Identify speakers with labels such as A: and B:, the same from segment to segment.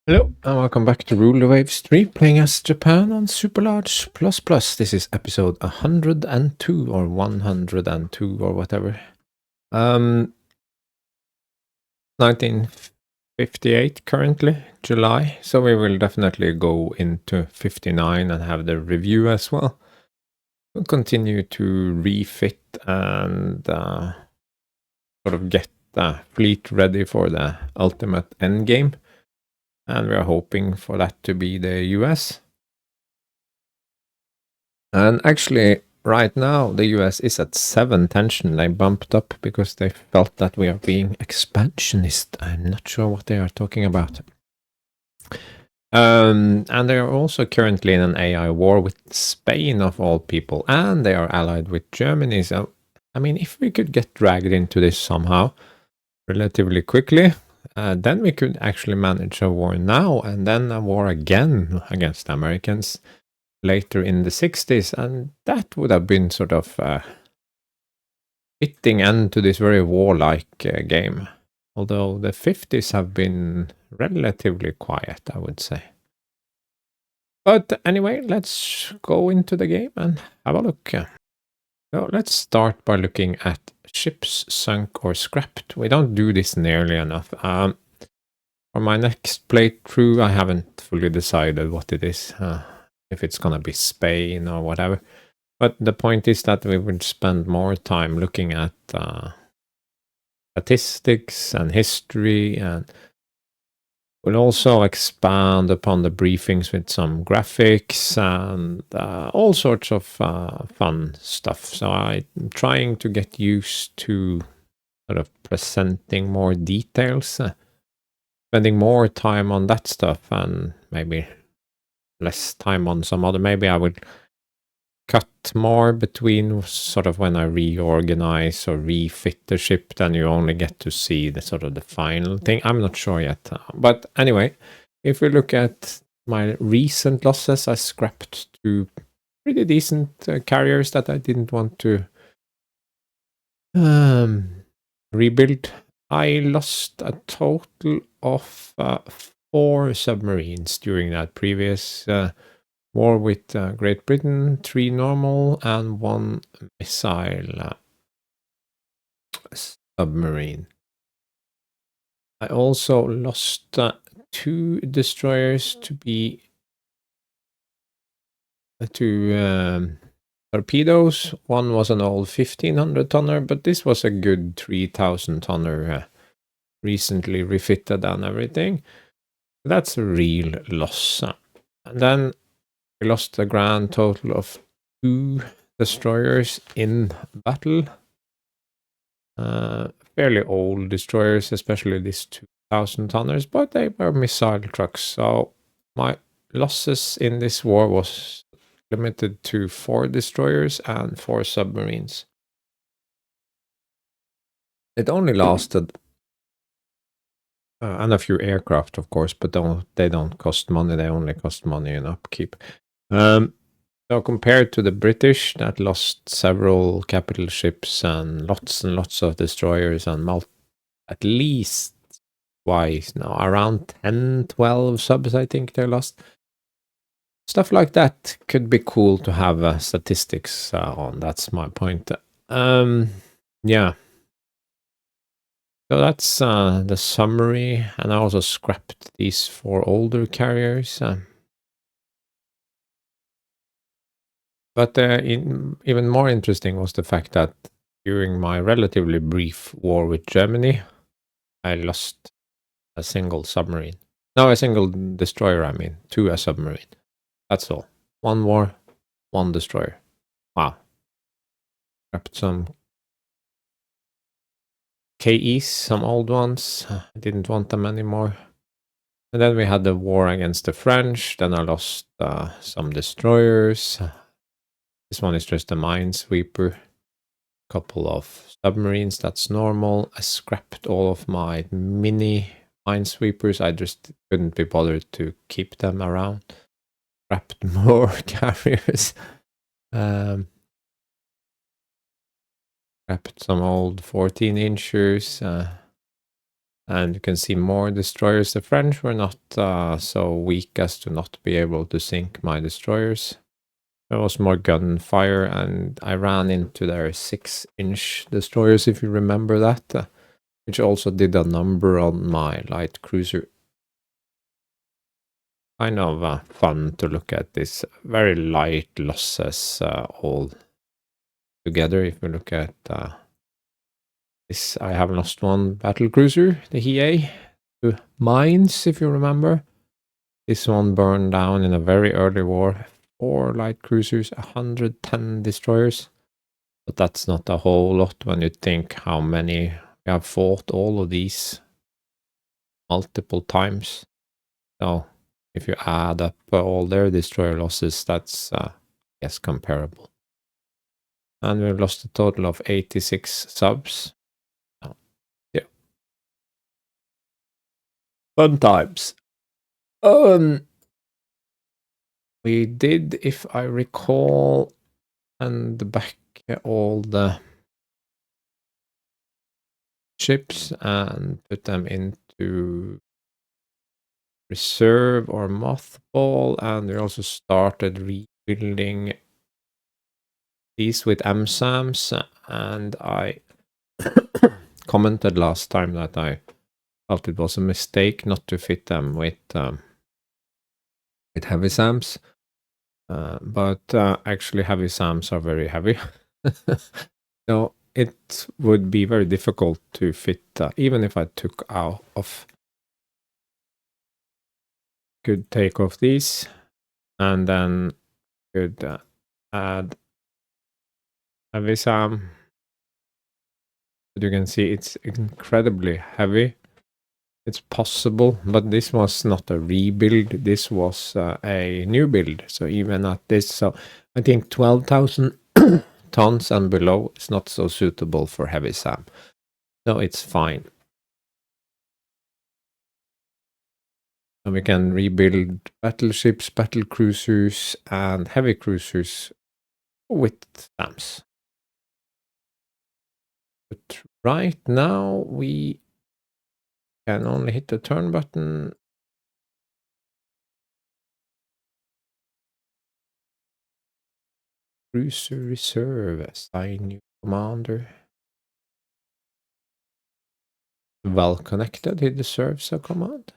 A: Hello, and welcome back to Rule the Waves 3, playing as Japan on Super Large Plus Plus. This is episode 102 or 102 or whatever. 1958 currently, July. So we will definitely go into 59 and have the review as well. We'll continue to refit and sort of get the fleet ready for the ultimate endgame. And we are hoping for that to be the US. And actually, right now, the US is at 7 tension. They bumped up because they felt that we are being expansionist. I'm not sure what they are talking about. And they are also currently in an AI war with Spain, of all people, and they are allied with Germany. So, I mean, if we could get dragged into this somehow relatively quickly, then we could actually manage a war now and then a war again against the Americans later in the 60s, and that would have been sort of a fitting end to this very warlike game. Although the 50s have been relatively quiet, I would say. But anyway, let's go into the game and have a look. So let's start by looking at ships sunk or scrapped. We don't do this nearly enough. For my next playthrough, I haven't fully decided what it is. If it's gonna be Spain or whatever. But the point is that we would spend more time looking at statistics and history, and we'll also expand upon the briefings with some graphics and all sorts of fun stuff. So I'm trying to get used to sort of presenting more details, spending more time on that stuff and maybe less time on some other. Maybe I would cut more between sort of when I reorganize or refit the ship, then you only get to see the sort of the final thing. I'm not sure yet. But anyway, if we look at my recent losses, I scrapped two pretty decent carriers that I didn't want to rebuild. I lost a total of 4 submarines during that previous war with Great Britain, 3 normal and 1 missile submarine. I also lost 2 destroyers to torpedoes. One was an old 1500 tonner, but this was a good 3000 tonner, recently refitted and everything. That's a real loss. And then we lost a grand total of 2 destroyers in battle. Fairly old destroyers, especially these 2000 tonners, but they were missile trucks. So my losses in this war was limited to 4 destroyers and 4 submarines. It only lasted, and a few aircraft, of course, but they don't cost money. They only cost money in upkeep. So compared to the British that lost several capital ships and lots of destroyers and at least twice now, around 10, 12 subs I think they lost. Stuff like that could be cool to have statistics on. That's my point. Yeah. So that's the summary, and I also scrapped these 4 older carriers. But even more interesting was the fact that during my relatively brief war with Germany, I lost a single submarine. No, a single destroyer, I mean, to a submarine. That's all. 1 war, 1 destroyer. Wow. Scrapped some KEs, some old ones. I didn't want them anymore. And then we had the war against the French. Then I lost some destroyers. This one is just a minesweeper. Couple of submarines, that's normal. I scrapped all of my mini minesweepers. I just couldn't be bothered to keep them around. Scrapped more carriers. Scrapped some old 14 inchers. And you can see more destroyers. The French were not so weak as to not be able to sink my destroyers. There was more gunfire, and I ran into their 6-inch destroyers, if you remember that, which also did a number on my light cruiser. Kind of fun to look at this. Very light losses all together. If you look at this, I have lost one battle cruiser, the EA, to mines, if you remember. This one burned down in a very early war. 4 light cruisers, 110 destroyers. But that's not a whole lot when you think how many we have fought all of these multiple times. So if you add up all their destroyer losses, that's, yes, comparable. And we've lost a total of 86 subs. Oh, yeah. Fun times. We did, if I recall, and back all the ships and put them into reserve or mothball, and we also started rebuilding these with MSAMs, and I commented last time that I felt it was a mistake not to fit them with heavy SAMs, but actually heavy SAMs are very heavy. So it would be very difficult to fit, even if I took out of, could take off these and then could add heavy SAM. But you can see it's incredibly heavy. It's possible, but this was not a rebuild. This was a new build. So even at this, so I think 12,000 tons and below is not so suitable for heavy SAM. So it's fine. And we can rebuild battleships, battle cruisers, and heavy cruisers with SAMs. But right now we can only hit the turn button. Cruiser reserve, assign new commander. Well connected, he deserves a command.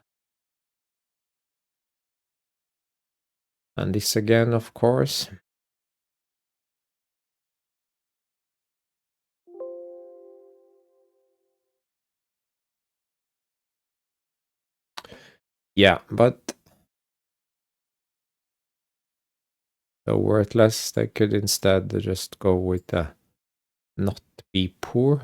A: And this again, of course. Yeah, but so worthless, they could instead just go with the not be poor.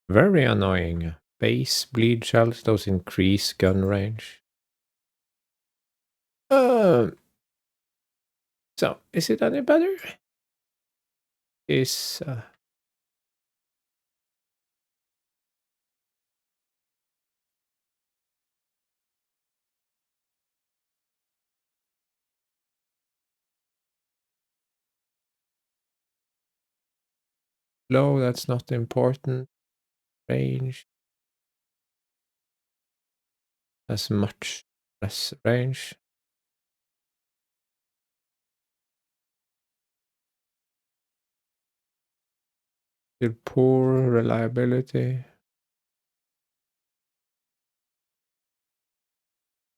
A: Very annoying. Base bleed shells, those increase gun range. So, is it any better? Is low, that's not important. Range. As much less range. Still poor reliability.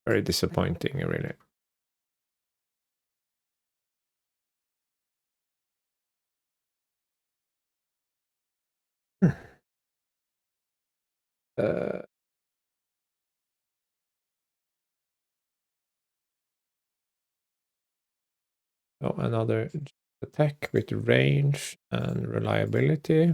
A: Very disappointing, really. Uh, oh, another attack with range and reliability.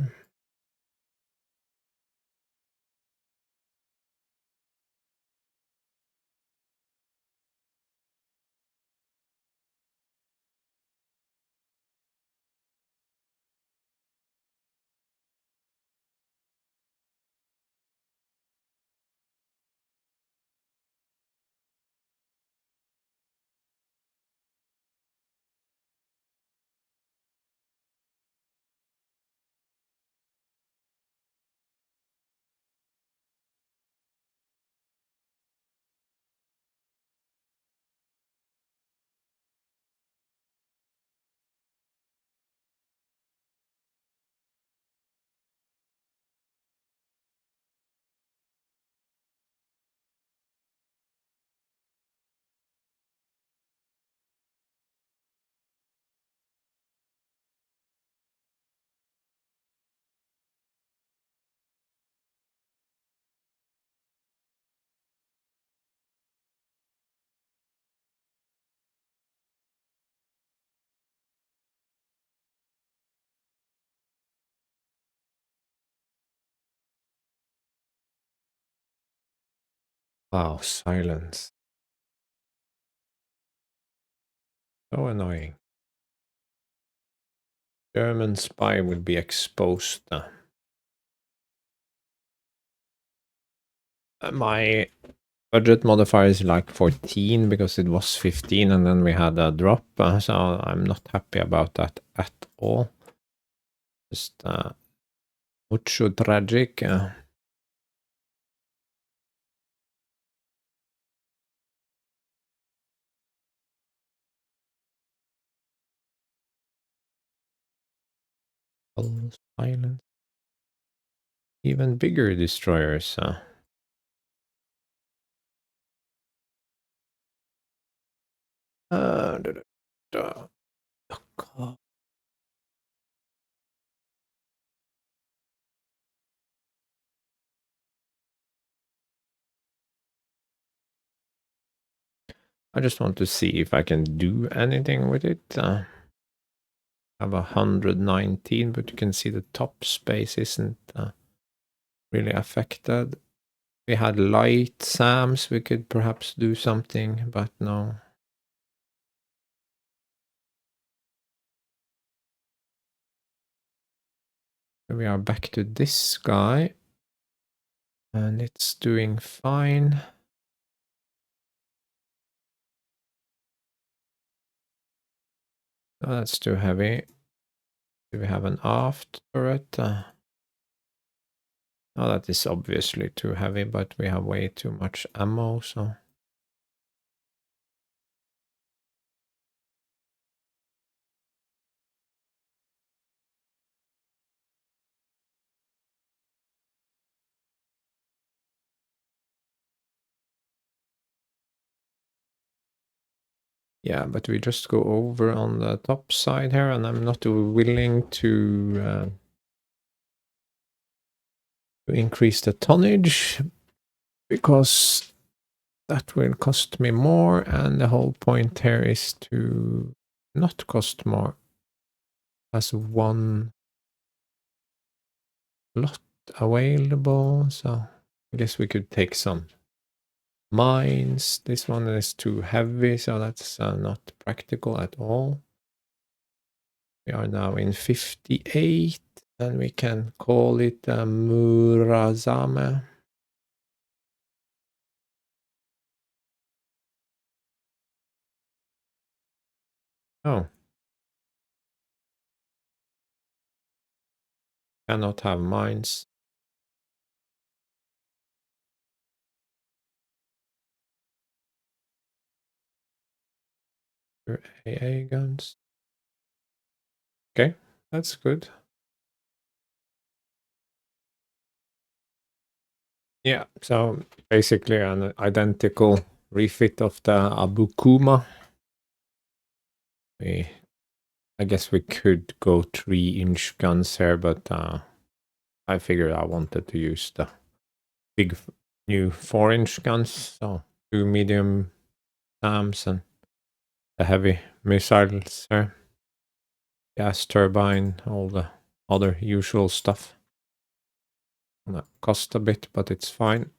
A: Wow, silence. So annoying. German spy will be exposed. My budget modifier is like 14 because it was 15 and then we had a drop. So I'm not happy about that at all. Just mucho tragic. Silence. Even bigger destroyers. Da, da, da. Oh, I just want to see if I can do anything with it. I have 119, but you can see the top space isn't really affected. We had light SAMs, we could perhaps do something, but no. We are back to this guy. And it's doing fine. Oh, that's too heavy. Do we have an aft turret? Oh, that is obviously too heavy, but we have way too much ammo, so... Yeah, but we just go over on the top side here, and I'm not willing to increase the tonnage, because that will cost me more, and the whole point here is to not cost more as one lot available, so I guess we could take some mines. This one is too heavy, so that's not practical at all. We are now in 58, and we can call it Murazame. Oh. Cannot have mines. AA guns. Okay, that's good. Yeah, so basically an identical refit of the Abu Kuma. I guess we could go 3-inch guns here, but I figured I wanted to use the big new 4-inch guns, so 2 medium SAMs and the heavy missiles here, gas turbine, all the other usual stuff. That cost a bit, but it's fine.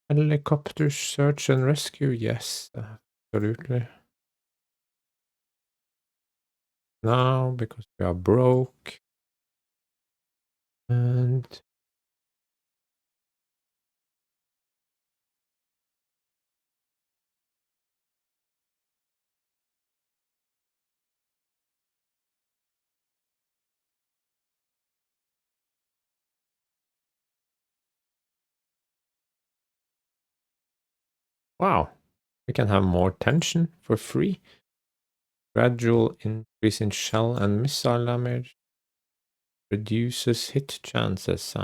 A: Helicopter search and rescue, yes, absolutely. Now, because we are broke. And wow, we can have more tension for free. Gradual increase in shell and missile damage reduces hit chances.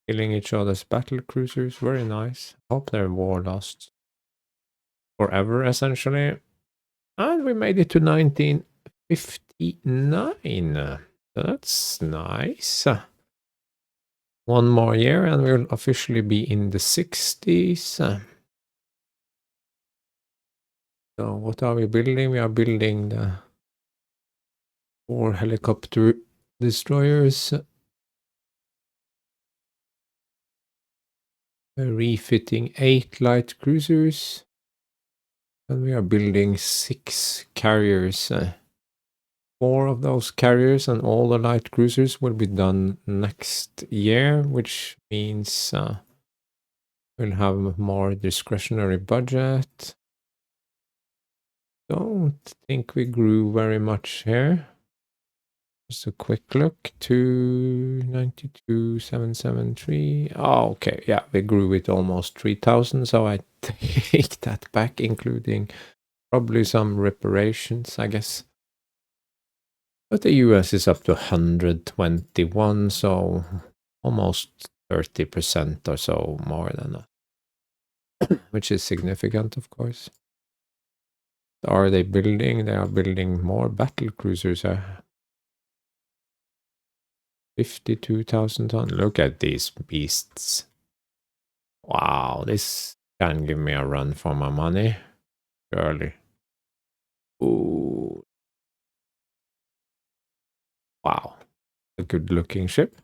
A: Killing each other's battle cruisers, very nice. Hope their war lasts forever, essentially. And we made it to 1959. That's nice. One more year and we'll officially be in the 60s. So what are we building? We are building the 4 helicopter destroyers. Refitting 8 light cruisers. And we are building 6 carriers. 4 of those carriers and all the light cruisers will be done next year, which means we'll have more discretionary budget. Don't think we grew very much here. Just a quick look. 292,773. Oh, okay. Yeah, we grew with almost 3,000. So I take that back, including probably some reparations, I guess. But the US is up to 121, so almost 30% or so more than that, which is significant, of course. Are they building? They are building more battle cruisers. 52,000 tons. Look at these beasts. Wow, this can give me a run for my money. Surely. Ooh. Wow. A good looking ship.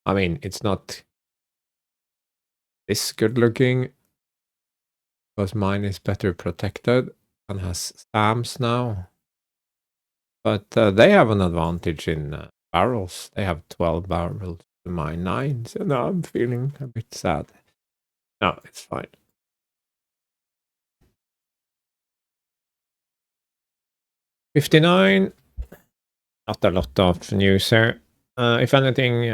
A: I mean, it's not this good looking because mine is better protected and has SAMs now. But they have an advantage in barrels. They have 12 barrels to my 9. So now I'm feeling a bit sad. No, it's fine. $59. Not a lot of news here. If anything,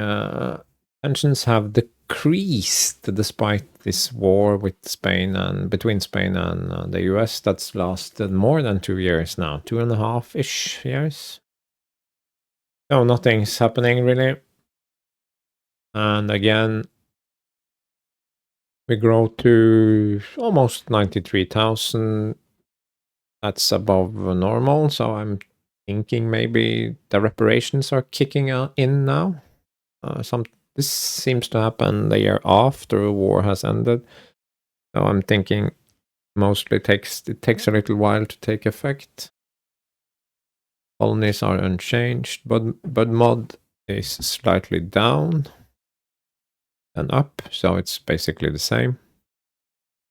A: tensions have decreased despite this war with Spain and between Spain and the US that's lasted more than 2 years now, 2.5-ish years. So nothing's happening really. And again, we grow to almost 93,000. That's above normal. So I'm thinking maybe the reparations are kicking in now. This seems to happen the year after a war has ended. So I'm thinking mostly it takes a little while to take effect. Colonies are unchanged, but mod is slightly down and up, so it's basically the same.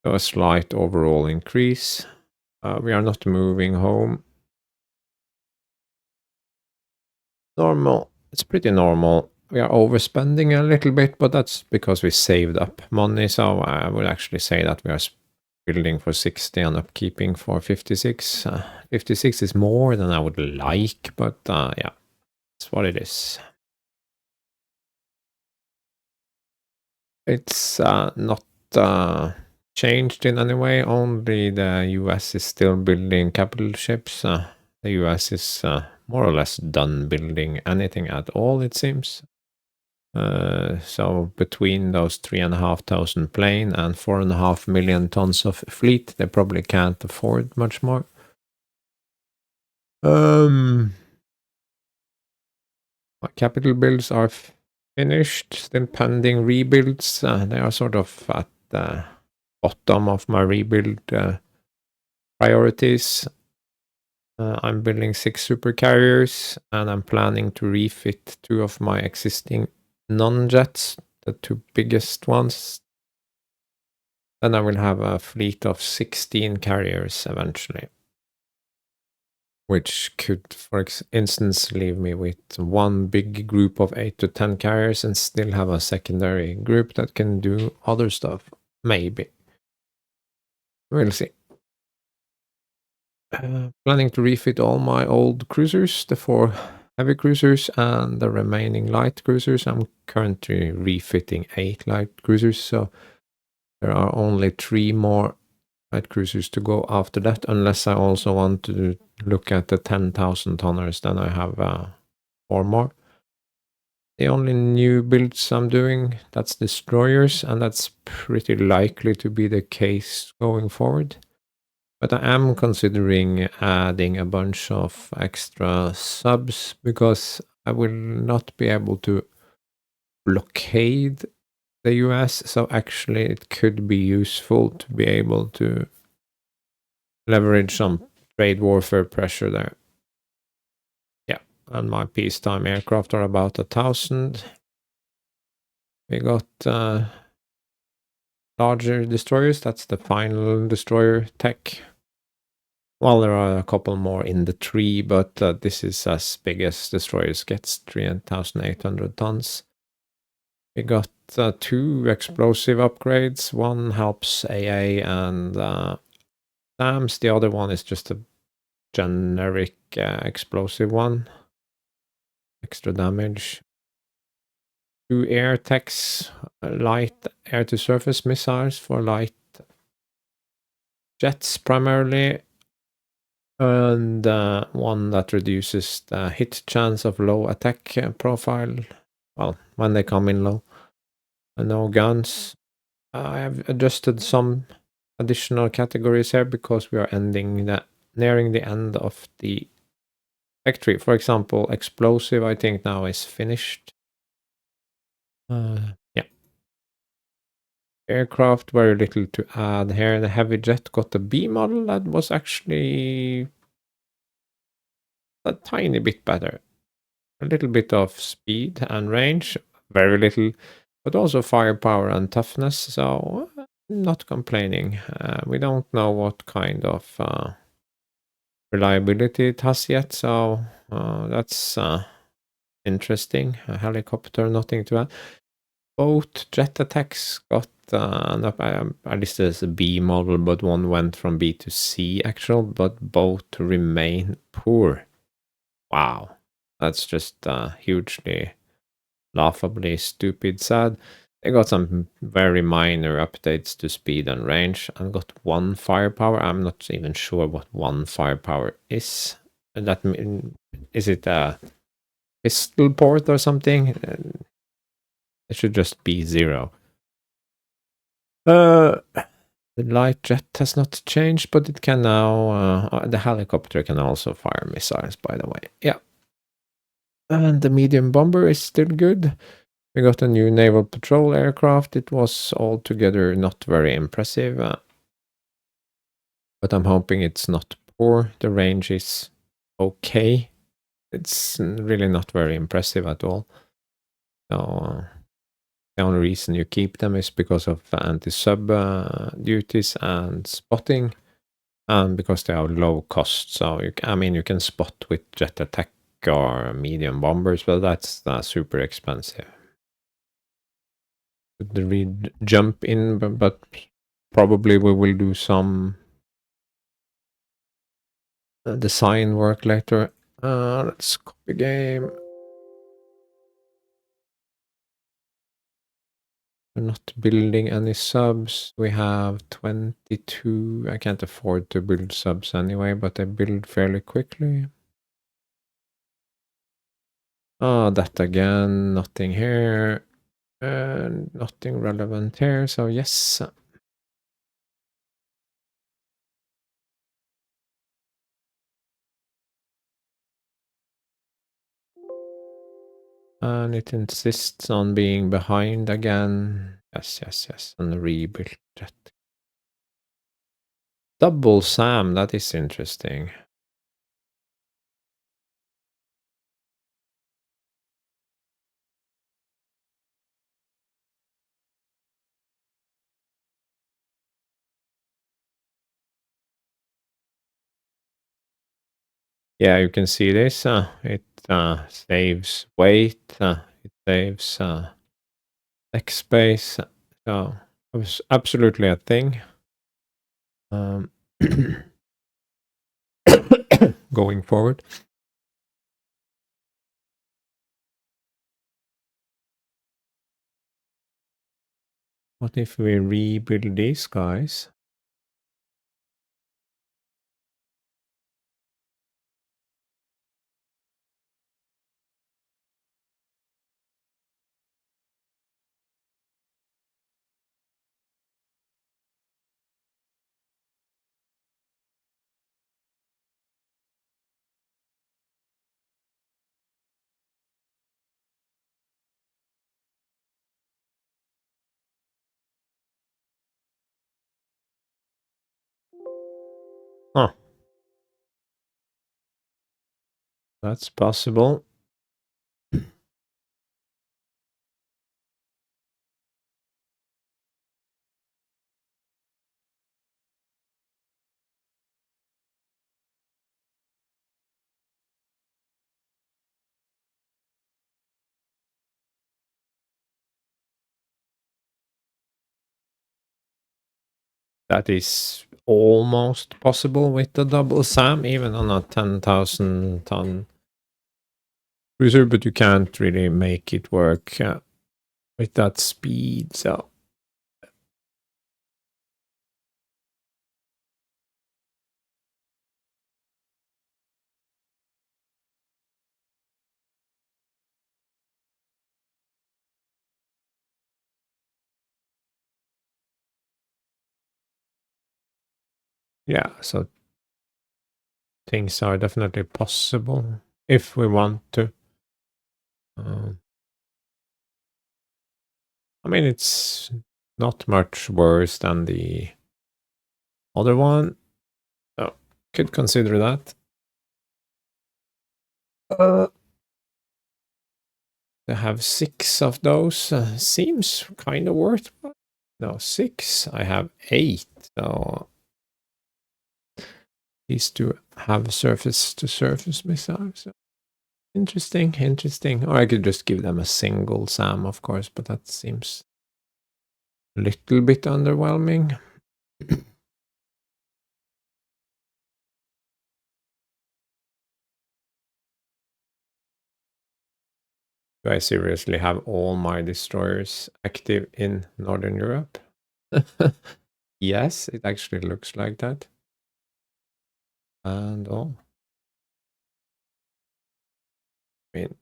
A: So a slight overall increase. We are not moving home. Normal. It's pretty normal. We are overspending a little bit, but that's because we saved up money. So I would actually say that we are building for 60 and upkeeping for 56. 56 is more than I would like, but yeah, it's what it is. It's not changed in any way. Only the US is still building capital ships. The US is more or less done building anything at all, it seems. So between those 3,500 plane and 4.5 million tons of fleet, they probably can't afford much more. My capital builds are finished, still pending rebuilds. They are sort of at the bottom of my rebuild priorities. I'm building 6 supercarriers, and I'm planning to refit 2 of my existing non-jets, the 2 biggest ones. Then I will have a fleet of 16 carriers eventually, which could, for instance, leave me with one big group of 8 to 10 carriers and still have a secondary group that can do other stuff. Maybe. We'll see. Planning to refit all my old cruisers, the 4 heavy cruisers and the remaining light cruisers. I'm currently refitting 8 light cruisers, so there are only 3 more light cruisers to go after that, unless I also want to look at the 10,000 tonners. Then I have 4 more. The only new builds I'm doing, that's destroyers, and that's pretty likely to be the case going forward. But I am considering adding a bunch of extra subs because I will not be able to blockade the US. So actually it could be useful to be able to leverage some trade warfare pressure there. Yeah, and my peacetime aircraft are about 1,000. We got larger destroyers. That's the final destroyer tech. Well, there are a couple more in the tree, but this is as big as destroyers gets, 3,800 tons. We got 2 explosive upgrades. One helps AA and SAMs. The other one is just a generic explosive one. Extra damage. 2 air techs, light air-to-surface missiles for light jets primarily. And one that reduces the hit chance of low attack profile. Well, when they come in low. And no guns. I have adjusted some additional categories here because we are nearing the end of the tech tree. For example, explosive I think now is finished. Yeah. Aircraft, very little to add here. The heavy jet got a B model that was actually a tiny bit better. A little bit of speed and range, very little, but also firepower and toughness, so not complaining. We don't know what kind of reliability it has yet, so that's interesting. A helicopter, nothing to add. Both jet attacks got I listed as a B model, but one went from B to C actual, but both remain poor. Wow, that's just hugely, laughably stupid sad. They got some very minor updates to speed and range and got 1 firepower. I'm not even sure what 1 firepower is. That is it a pistol port or something? It should just be 0. The light jet has not changed, but it can now. The helicopter can also fire missiles, by the way. Yeah. And the medium bomber is still good. We got a new naval patrol aircraft. It was altogether not very impressive. But I'm hoping it's not poor. The range is okay. it's really not very impressive at all. So the only reason you keep them is because of anti-sub duties and spotting, and because they are low cost. So I mean, you can spot with jet attack or medium bombers, but that's super expensive. The read jump in, but probably we will do some design work later. Let's copy game. We're not building any subs. We have 22. I can't afford to build subs anyway, but I build fairly quickly. Oh, that again. Nothing here. And nothing relevant here. So yes. And it insists on being behind again. Yes. And rebuild that. Double SAM. That is interesting. Yeah, you can see this. It saves weight. It saves X space. So it was absolutely a thing. Going forward. What if we rebuild these guys? Huh, that's possible. That is almost possible with the double SAM, even on a 10,000 ton cruiser, but you can't really make it work with that speed. So yeah, so things are definitely possible if we want to. I mean, it's not much worse than the other one. So could consider that. To have 6 of those seems kind of worthwhile. No, 6. I have 8. So these two have surface to surface missiles. So interesting. Or I could just give them a single SAM, of course, but that seems a little bit underwhelming. Do I seriously have all my destroyers active in Northern Europe? Yes, it actually looks like that. And oh, I mean,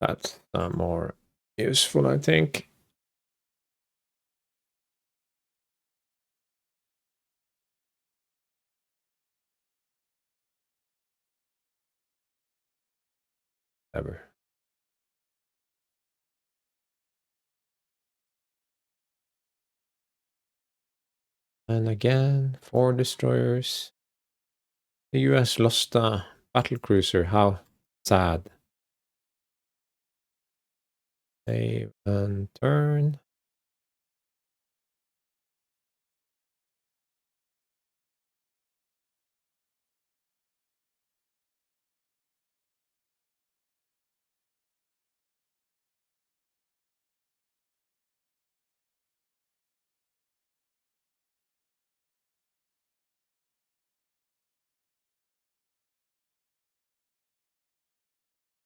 A: That's more useful, I think. Ever. And again, 4 destroyers. The US lost a battle cruiser. How sad. Save and turn.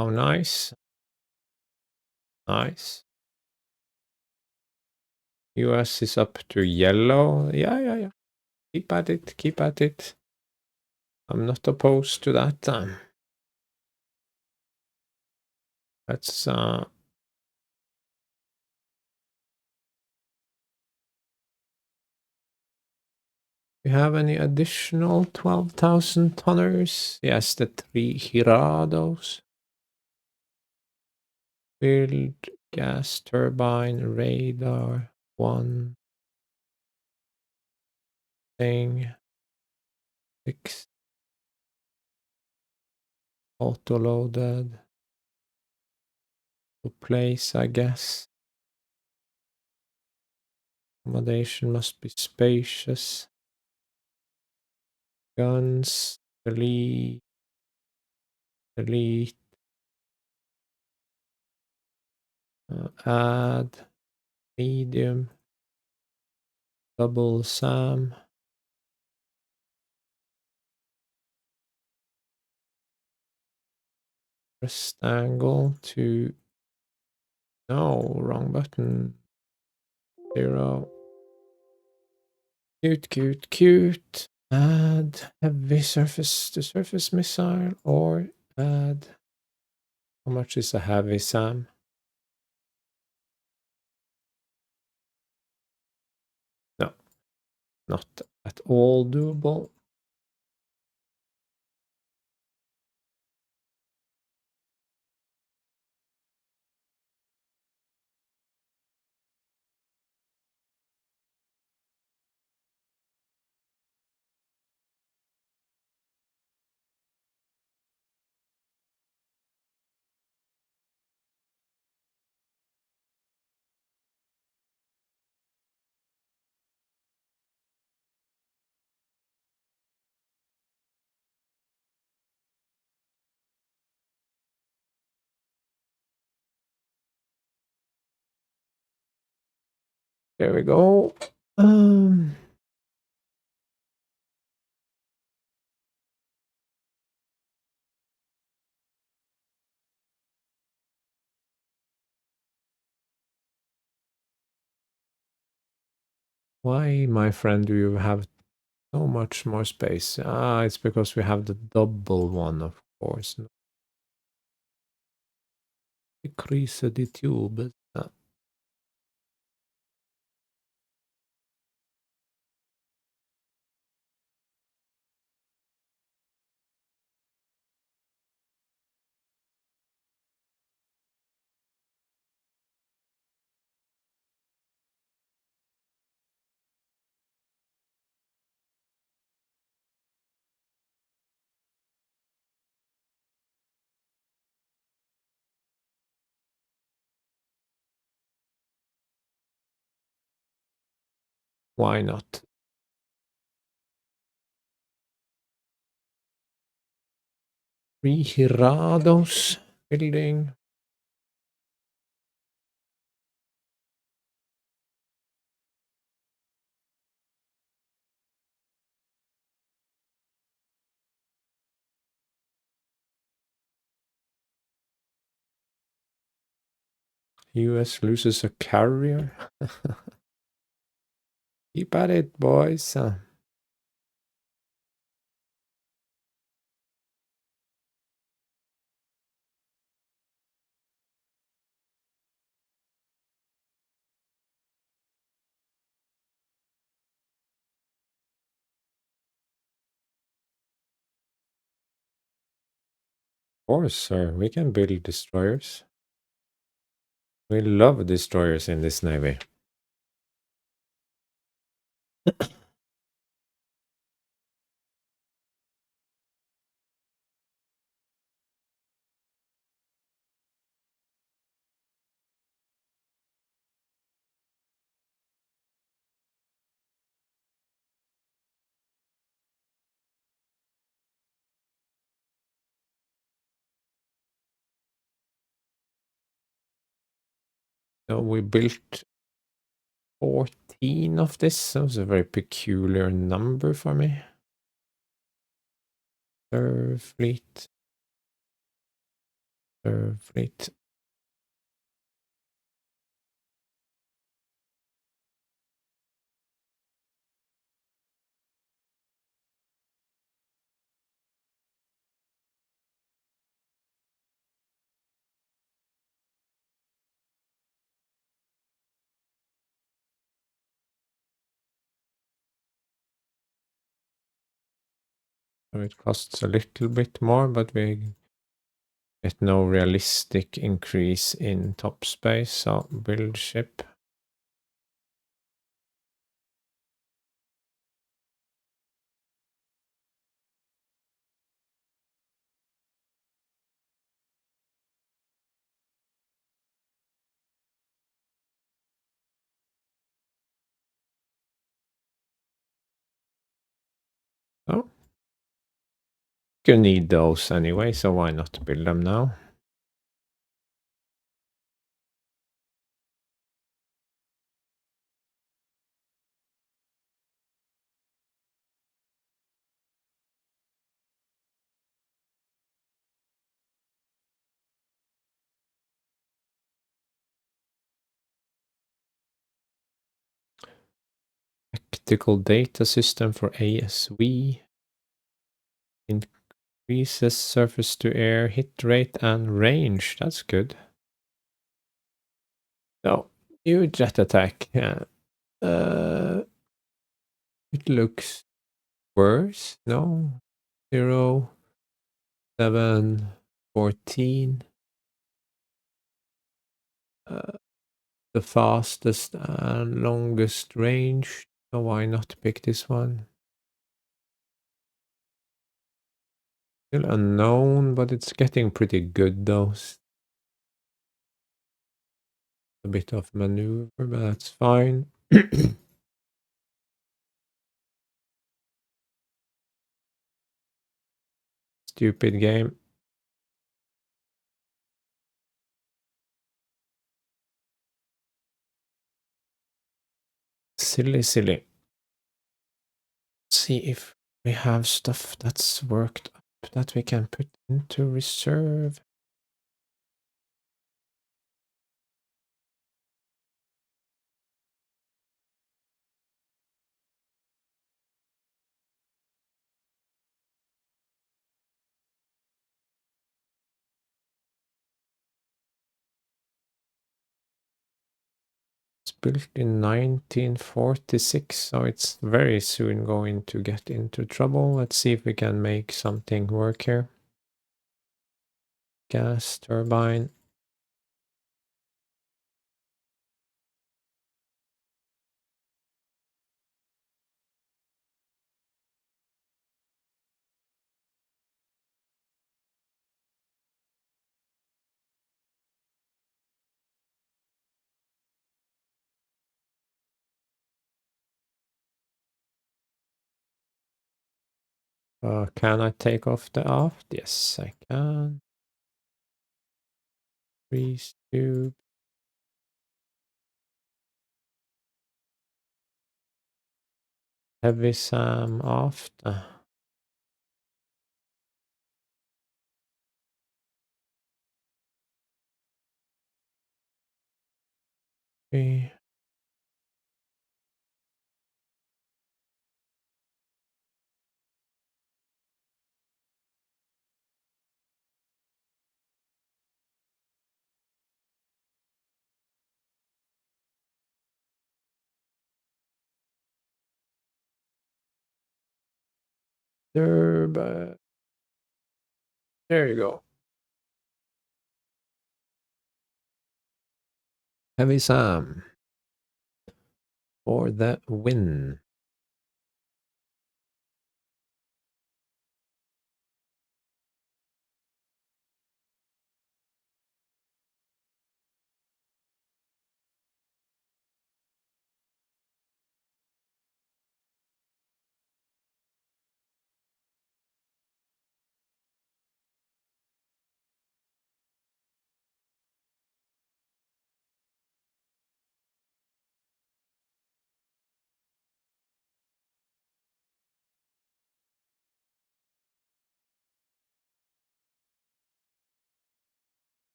A: Oh, nice. Nice. US is up to yellow. Yeah. Keep at it. Keep at it. I'm not opposed to that. Let's we have any additional 12,000 tonners? Yes, the 3 Hirados. Build gas turbine, radar, one thing, 6 auto-loaded to place, I guess. Accommodation must be spacious. Guns, delete, delete, add, medium, double SAM, rest angle to, no, wrong button, 0. Cute. Add heavy surface to surface missile or add, how much is a heavy SAM? No, not at all doable. There we go. Why, my friend, do you have so much more space? Ah, it's because we have the double one, of course. Decrease the tube. Why not? Three Hirados building. US loses a carrier. Keep at it, boys. course, sir. We can build destroyers. We love destroyers in this navy. So we built 14 of this. That was a very peculiar number for me. Serve fleet. Serve fleet. So it costs a little bit more, but we get no realistic increase in top space. So build ship. Oh, you need those anyway, so why not build them now? Tactical data system for ASV. Increases surface to air hit rate and range. That's good. No, new jet attack. Yeah. It looks worse. No. 0, 7, 14. The fastest and longest range. So why not pick this one? Still unknown, but it's getting pretty good though. A bit of maneuver, but that's fine. Stupid game. Silly, silly. See if we have stuff that's worked up that we can put into reserve. It's built in 1946, so it's very soon going to get into trouble. Let's see if we can make something work here. Gas turbine. Can I take off the aft? Yes, I can. Grease tube. Heavy SAM aft. Okay. Turbo. There you go. Heavy Sam for the win.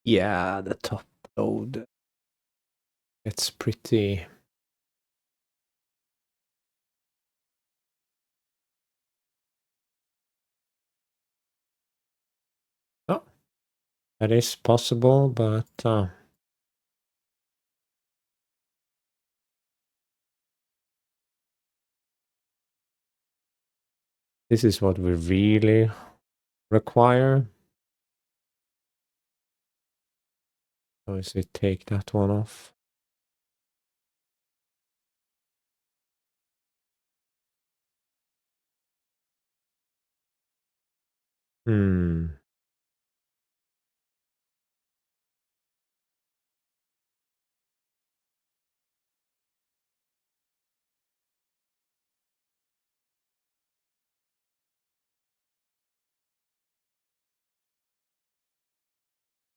A: Yeah, the top load. It's pretty. Oh, that is possible, but this is what we really require. So is we take that one off. Hmm.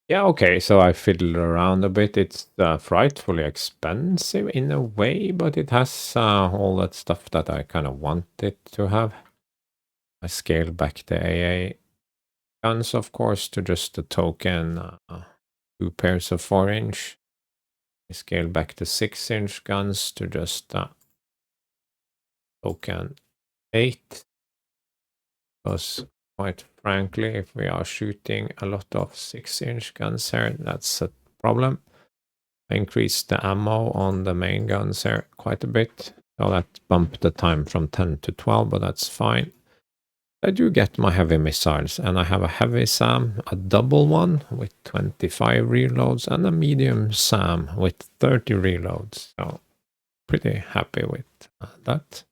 A: Yeah, okay, so I fiddled around a bit. It's frightfully expensive in a way, but it has all that stuff that I kind of wanted to have. I scaled back the AA guns, of course, to just the token 2 pairs of 4-inch. I scaled back the 6-inch guns to just token 8. Because quite frankly, if we are shooting a lot of 6-inch guns here, that's a problem. I increased the ammo on the main guns here quite a bit. So that bumped the time from 10 to 12, but that's fine. I do get my heavy missiles, and I have a heavy SAM, a double one with 25 reloads, and a medium SAM with 30 reloads. So pretty happy with that.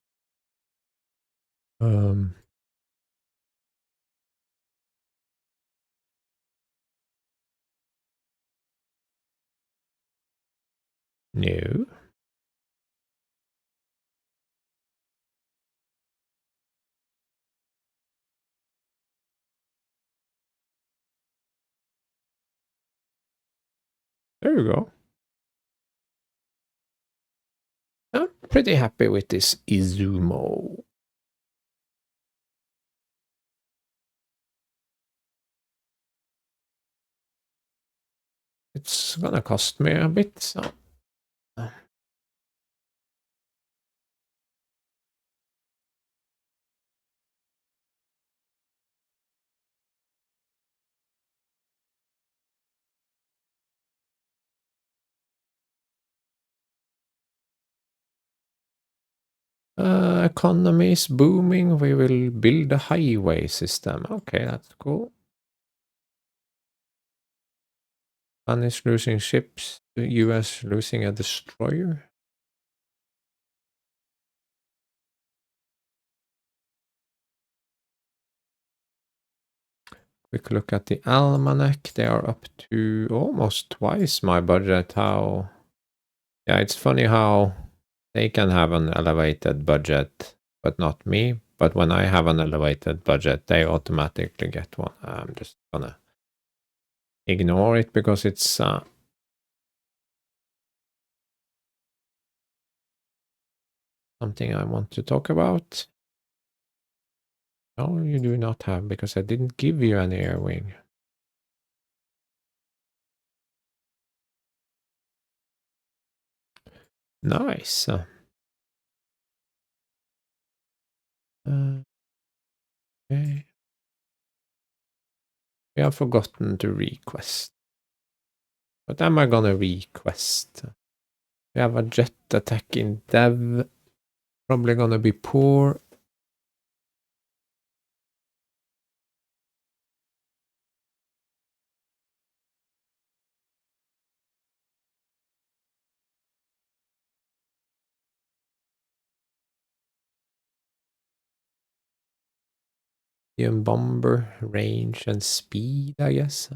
A: No. There you go. I'm pretty happy with this Izumo. It's gonna cost me a bit, so. Economy is booming. We will build a highway system. Okay, that's cool. Spanish losing ships. The US losing a destroyer. Quick look at the almanac. They are up to almost twice my budget. How? Yeah, it's funny how they can have an elevated budget, but not me. But when I have an elevated budget, they automatically get one. I'm just gonna ignore it because it's something I want to talk about. No, you do not have, because I didn't give you any air wing. Nice. Okay. We have forgotten to request. What am I gonna request? We have a jet attack in dev. Probably gonna be poor. medium bomber, range and speed, I guess.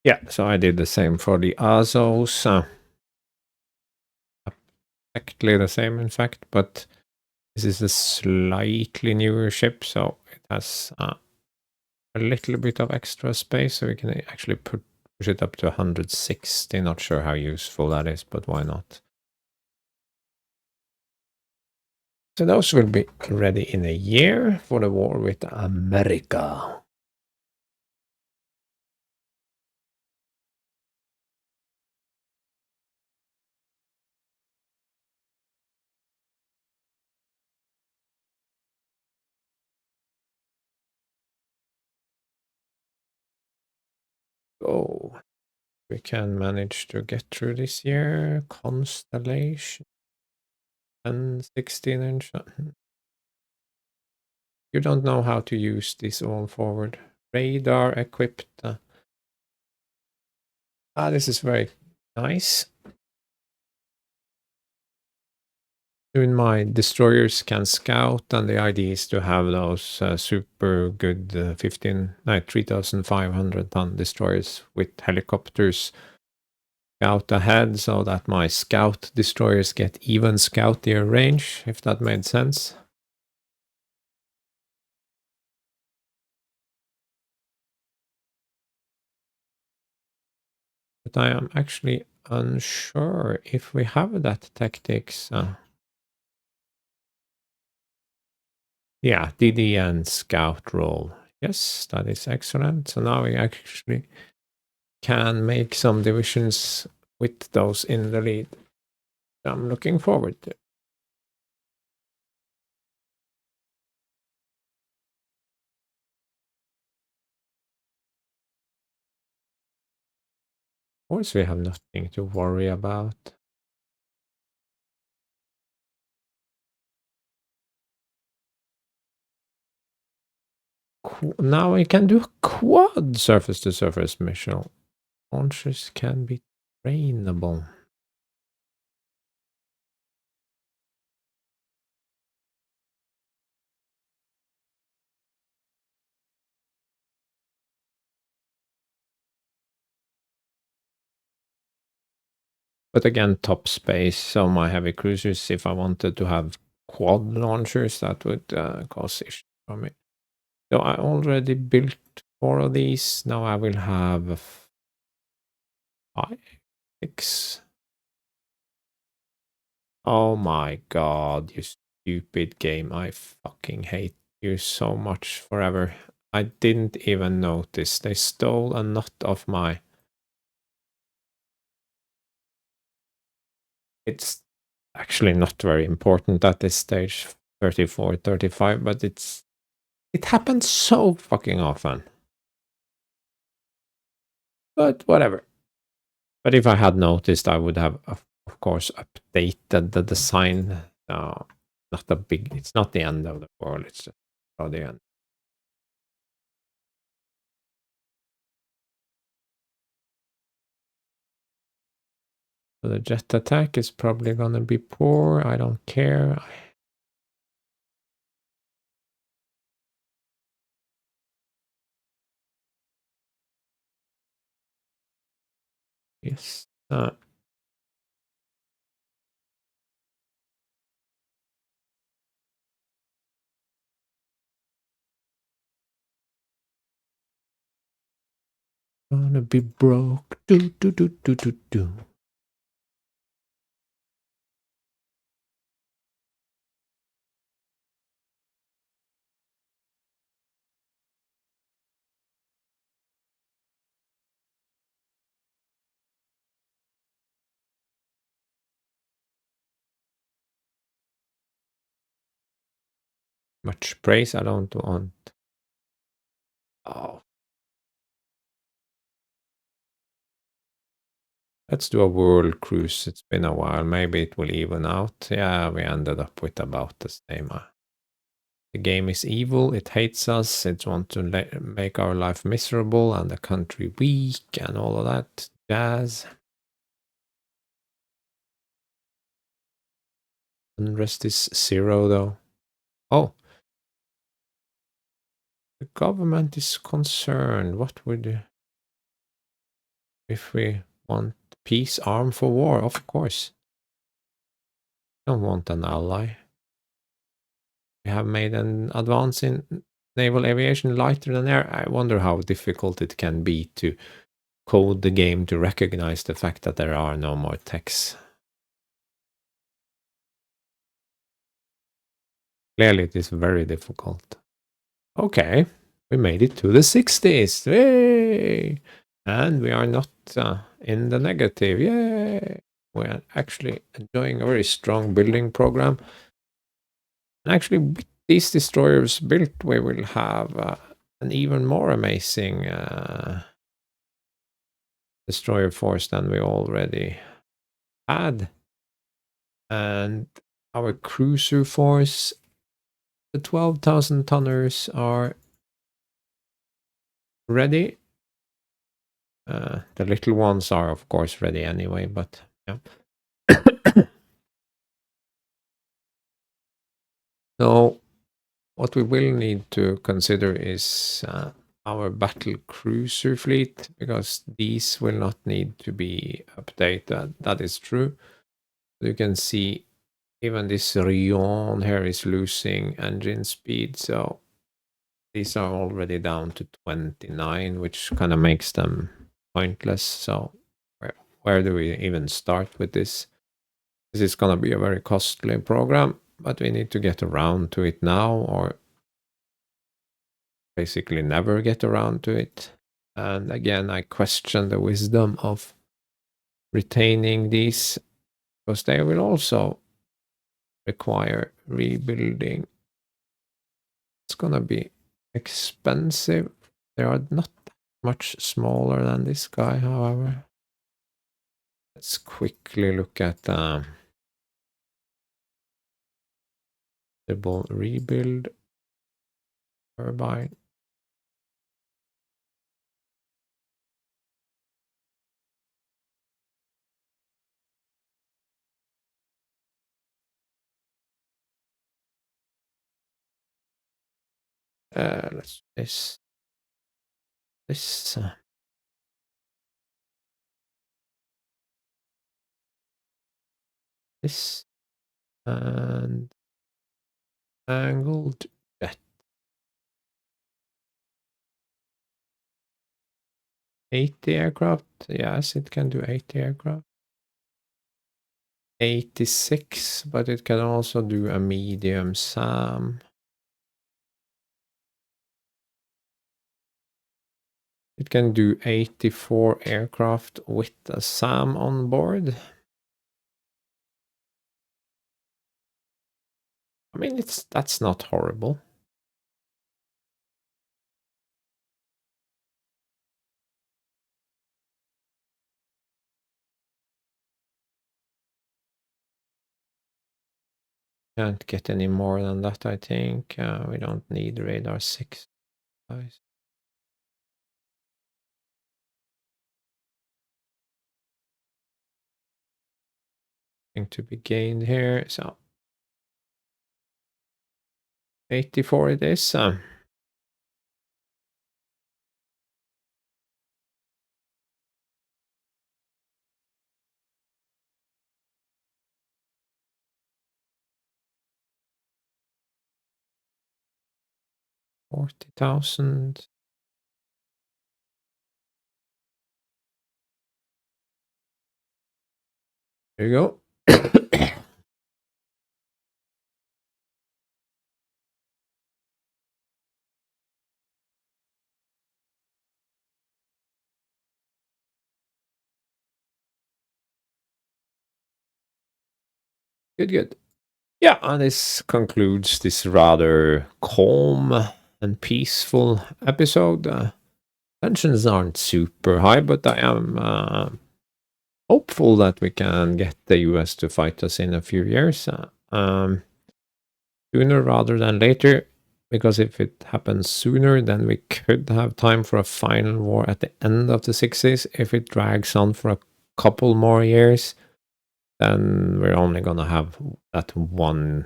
A: Yeah, so I did the same for the Azos. Exactly the same, in fact, but this is a slightly newer ship, so it has a little bit of extra space, so we can actually push it up to 160. Not sure how useful that is, but why not? So those will be ready in a year for the war with America. Oh, we can manage to get through this year. Constellation and 16-inch. You don't know how to use this all forward. Radar equipped. This is very nice. Soon my destroyers can scout, and the idea is to have those super good 3,500 ton destroyers with helicopters scout ahead, so that my scout destroyers get even scoutier range, if that made sense. But I am actually unsure if we have that tactics. Yeah, DD and scout roll. Yes, that is excellent. So now we actually can make some divisions with those in the lead. I'm looking forward to. Of course, we have nothing to worry about. Now we can do quad surface-to-surface mission. Launchers can be trainable. But again, top space. So my heavy cruisers, if I wanted to have quad launchers, that would cause issues for me. So I already built 4 of these. Now I will have 5, 6. Oh my god, you stupid game. I fucking hate you so much forever. I didn't even notice. They stole a nut of my... It's actually not very important at this stage, 34, 35, but it happens so fucking often. But whatever. But if I had noticed, I would have, of course, updated the design. Not a big... It's not the end of the world. It's just the end. So the jet attack is probably gonna be poor. I don't care. Yes. Gonna be broke. Do do do do do do. much praise. I don't want. Oh, let's do a world cruise. It's been a while. Maybe it will even out. Yeah, we ended up with about the same. The game is evil. It hates us. It wants to make our life miserable and the country weak and all of that jazz. Unrest is 0 though. Oh, the government is concerned. What would if we want peace, arm for war? Of course. Don't want an ally. We have made an advance in naval aviation lighter than air. I wonder how difficult it can be to code the game to recognize the fact that there are no more techs. Clearly, it is very difficult. Okay, we made it to the 60s. Yay! And we are not in the negative. Yay! We're actually enjoying a very strong building program. And actually, with these destroyers built, we will have an even more amazing destroyer force than we already had. And our cruiser force, the 12,000 tonners are ready. The little ones are, of course, ready anyway, but yeah. So, what we will need to consider is our battle cruiser fleet, because these will not need to be updated. That is true. You can see even this Rion here is losing engine speed, so these are already down to 29, which kind of makes them pointless. So where do we even start with this? This is going to be a very costly program, but we need to get around to it now, or basically never get around to it. And again, I question the wisdom of retaining these, because they will also require rebuilding. It's going to be expensive. They are not that much smaller than this guy, however. Let's quickly look at the rebuild turbine. Let's this this and angled jet. 80 aircraft. Yes, it can do 80 aircraft. 86, but it can also do a medium SAM. It can do 84 aircraft with a SAM on board. I mean, that's not horrible. Can't get any more than that, I think. We don't need radar 6, guys. To be gained here, so 84 it is. 40,000. There you go. Good, good. Yeah, and this concludes this rather calm and peaceful episode. Tensions aren't super high, but I am hopeful that we can get the US to fight us in a few years. Sooner rather than later, because if it happens sooner, then we could have time for a final war at the end of the 60s. If it drags on for a couple more years, then we're only going to have that one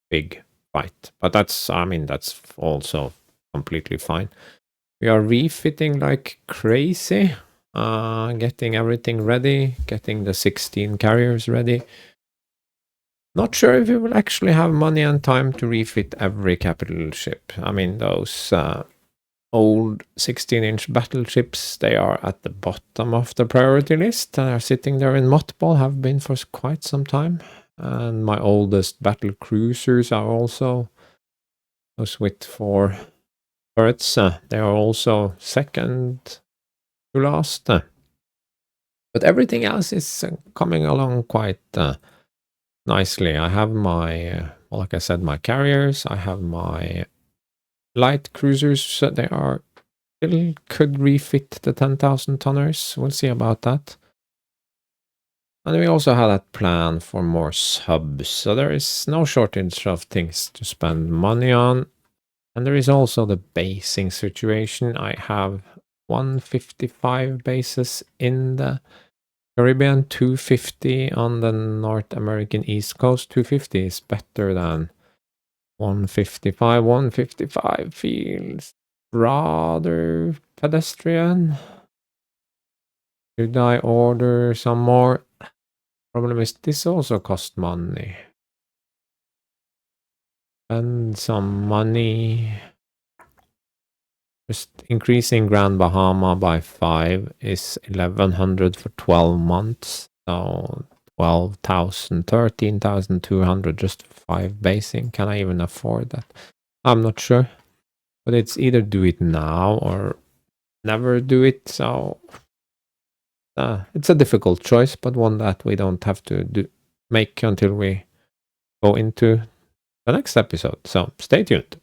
A: big fight. But that's also completely fine. We are refitting like crazy, getting everything ready, getting the 16 carriers ready. Not sure if we will actually have money and time to refit every capital ship. I mean, those old 16-inch battleships, they are at the bottom of the priority list. They are sitting there in mothball, have been for quite some time. And my oldest battle cruisers are also those with 4 turrets. They are also second to last. But everything else is coming along quite nicely. I have my, like I said, my carriers. I have my light cruisers. So they are still could refit the 10,000 tonners. We'll see about that. And we also have that plan for more subs. So there is no shortage of things to spend money on. And there is also the basing situation. I have 155 bases in the Caribbean, 250 on the North American East Coast. 250 is better than 155. 155 feels rather pedestrian. Should I order some more? Problem is this also costs money. Spend some money. Just increasing Grand Bahama by 5 is 1,100 for 12 months. So 12,000, 13,200 just for 5 basing. Can I even afford that? I'm not sure. But it's either do it now or never do it. So it's a difficult choice, but one that we don't have to make until we go into the next episode. So stay tuned.